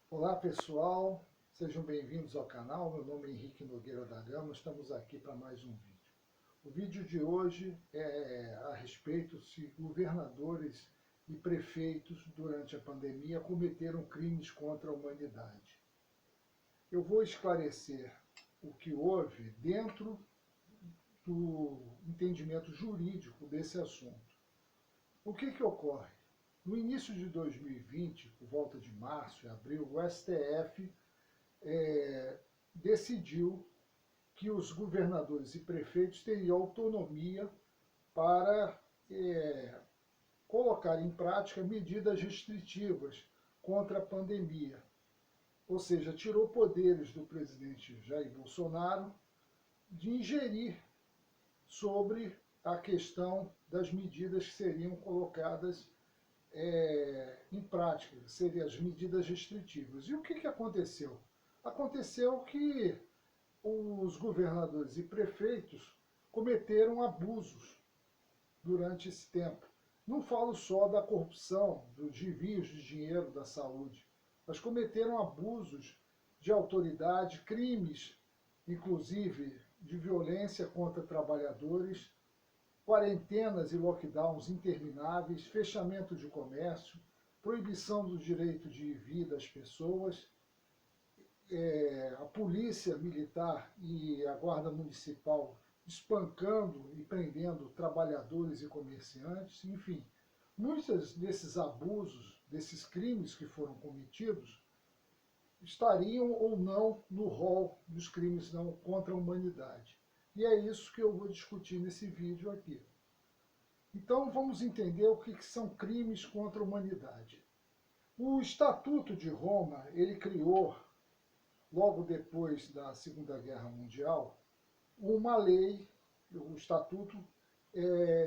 Olá pessoal, sejam bem-vindos ao canal. Meu nome é Henrique Nogueira da Gama, estamos aqui para mais um vídeo. O vídeo de hoje é a respeito se governadores e prefeitos durante a pandemia cometeram crimes contra a humanidade. Eu vou esclarecer o que houve dentro do entendimento jurídico desse assunto. O que ocorre? No início de 2020, por volta de março e abril, o STF decidiu que os governadores e prefeitos teriam autonomia para colocar em prática medidas restritivas contra a pandemia. Ou seja, tirou poderes do presidente Jair Bolsonaro de ingerir sobre a questão das medidas que seriam colocadas em prática, seriam as medidas restritivas. E o que aconteceu? Aconteceu que os governadores e prefeitos cometeram abusos durante esse tempo. Não falo só da corrupção, dos desvios de dinheiro da saúde, mas cometeram abusos de autoridade, crimes, inclusive de violência contra trabalhadores, quarentenas e lockdowns intermináveis, fechamento de comércio, proibição do direito de ir das pessoas, a polícia militar e a guarda municipal espancando e prendendo trabalhadores e comerciantes, enfim. Muitos desses abusos, desses crimes que foram cometidos, estariam ou não no rol dos crimes não contra a humanidade. E é isso que eu vou discutir nesse vídeo aqui. Então vamos entender o que são crimes contra a humanidade. O Estatuto de Roma, ele criou, logo depois da Segunda Guerra Mundial, uma lei, o Estatuto,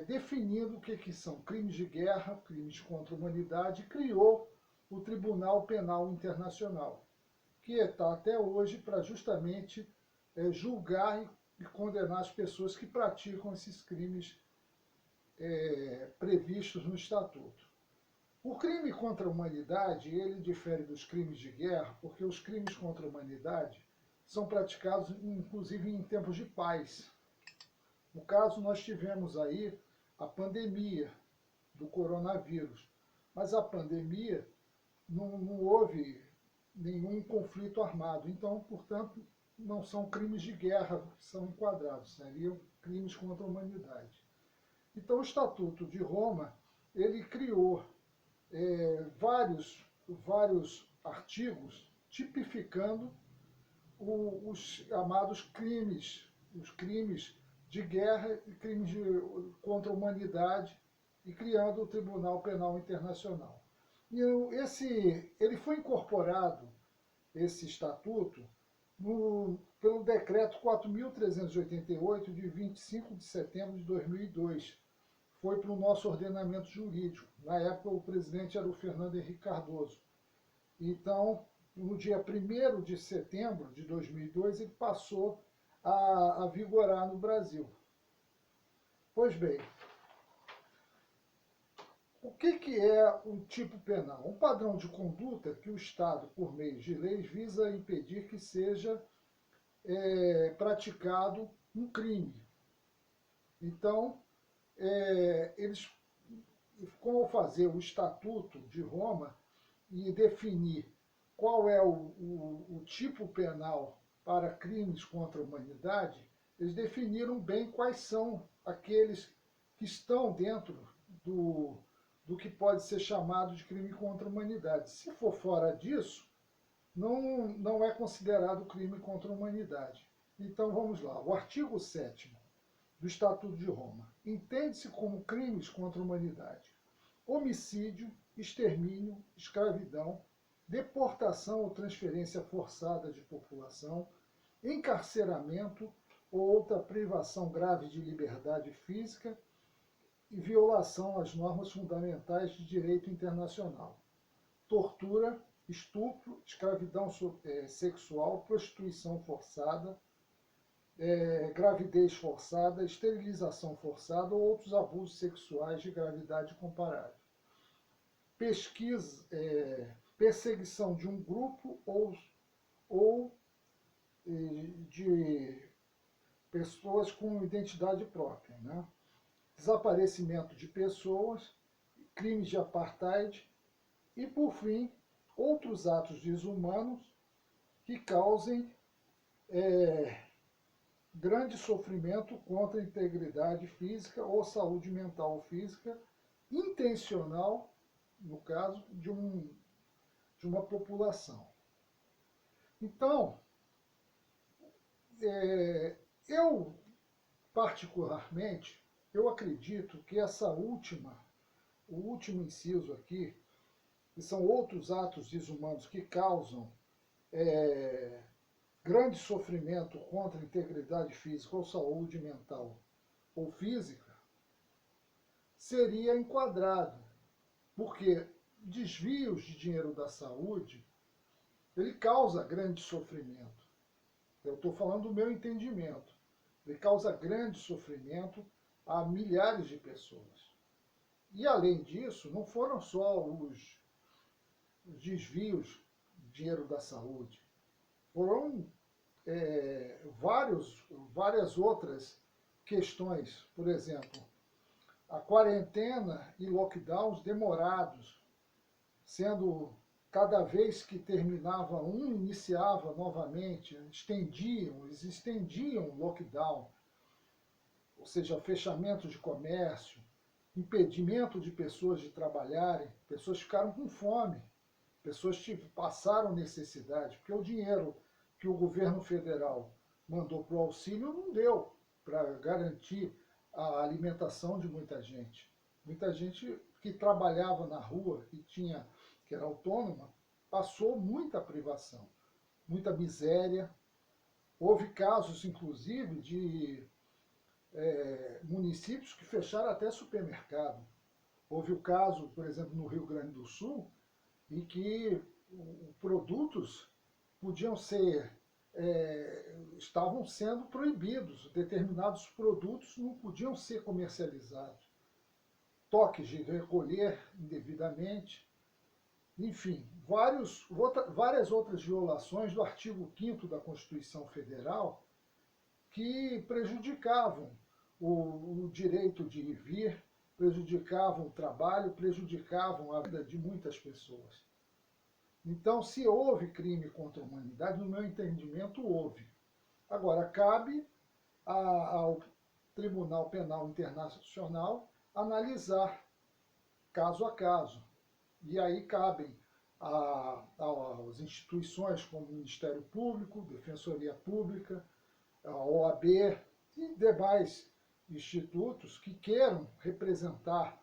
definindo o que são crimes de guerra, crimes contra a humanidade, e criou o Tribunal Penal Internacional, que está até hoje para justamente julgar e condenar as pessoas que praticam esses crimes previstos no Estatuto. O crime contra a humanidade, ele difere dos crimes de guerra, porque os crimes contra a humanidade são praticados, inclusive, em tempos de paz. No caso, nós tivemos aí a pandemia do coronavírus, mas a pandemia não houve nenhum conflito armado, então, portanto, não são crimes de guerra que são enquadrados, seriam crimes contra a humanidade. Então, o Estatuto de Roma, ele criou vários artigos tipificando os chamados crimes, os crimes de guerra e crimes contra a humanidade, e criando o Tribunal Penal Internacional. E ele foi incorporado, esse estatuto, pelo decreto 4.388, de 25 de setembro de 2002, foi para o nosso ordenamento jurídico. Na época, o presidente era o Fernando Henrique Cardoso. Então, no dia 1º de setembro de 2002, ele passou a vigorar no Brasil. Pois bem, o que é um tipo penal? Um padrão de conduta que o Estado, por meio de leis, visa impedir que seja praticado um crime. Então, eles, como fazer o Estatuto de Roma e definir qual é o tipo penal para crimes contra a humanidade, eles definiram bem quais são aqueles que estão dentro do que pode ser chamado de crime contra a humanidade. Se for fora disso, não é considerado crime contra a humanidade. Então vamos lá. O artigo 7º do Estatuto de Roma entende-se como crimes contra a humanidade: homicídio, extermínio, escravidão, deportação ou transferência forçada de população, encarceramento ou outra privação grave de liberdade física e violação às normas fundamentais de direito internacional, tortura, estupro, escravidão sexual, prostituição forçada, gravidez forçada, esterilização forçada ou outros abusos sexuais de gravidade comparável. pesquisa, perseguição de um grupo ou de pessoas com identidade própria, né? Desaparecimento de pessoas, crimes de apartheid e, por fim, outros atos desumanos que causem grande sofrimento contra a integridade física ou saúde mental ou física intencional, no caso, de uma população. Então, eu, particularmente, eu acredito que o último inciso aqui, que são outros atos desumanos que causam grande sofrimento contra a integridade física ou saúde mental ou física, seria enquadrado, porque desvios de dinheiro da saúde, ele causa grande sofrimento. Eu estou falando do meu entendimento. Ele causa grande sofrimento a milhares de pessoas. E, além disso, não foram só os desvios de dinheiro da saúde, foram várias outras questões. Por exemplo, a quarentena e lockdowns demorados, sendo cada vez que terminava um, iniciava novamente, eles estendiam o lockdown, ou seja, fechamento de comércio, impedimento de pessoas de trabalharem, pessoas ficaram com fome, pessoas passaram necessidade, porque o dinheiro que o governo federal mandou para o auxílio não deu para garantir a alimentação de muita gente. Muita gente que trabalhava na rua, que era autônoma, passou muita privação, muita miséria. Houve casos, inclusive, de municípios que fecharam até supermercado. Houve o caso, por exemplo, no Rio Grande do Sul, em que produtos estavam sendo proibidos, determinados produtos não podiam ser comercializados, toques de recolher indevidamente, enfim, várias outras violações do artigo 5º da Constituição Federal que prejudicavam o direito de ir e vir, prejudicavam o trabalho, prejudicavam a vida de muitas pessoas. Então, se houve crime contra a humanidade, no meu entendimento, houve. Agora, cabe ao Tribunal Penal Internacional analisar caso a caso. E aí cabem às instituições como o Ministério Público, Defensoria Pública, a OAB e demais institutos que queiram representar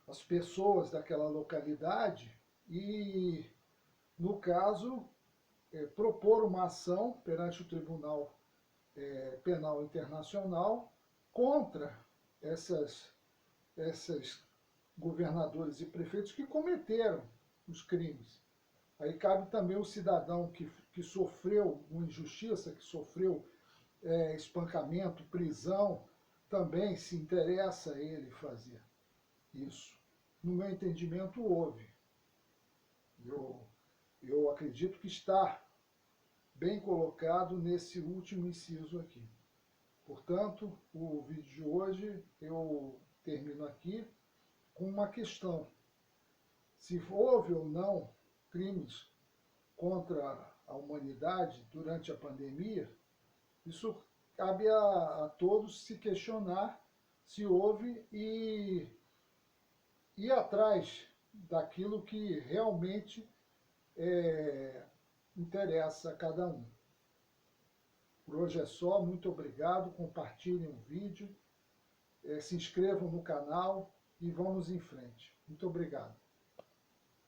as pessoas daquela localidade e, no caso, propor uma ação perante o Tribunal Penal Internacional contra esses governadores e prefeitos que cometeram os crimes. Aí cabe também o cidadão que sofreu uma injustiça, que sofreu espancamento, prisão, também se interessa a ele fazer isso. No meu entendimento, houve. Eu acredito que está bem colocado nesse último inciso aqui. Portanto, o vídeo de hoje eu termino aqui com uma questão. Se houve ou não crimes contra a humanidade durante a pandemia, isso cabe a todos se questionar se houve e ir atrás daquilo que realmente interessa a cada um. Por hoje é só, muito obrigado, compartilhem o vídeo, se inscrevam no canal e vamos em frente. Muito obrigado.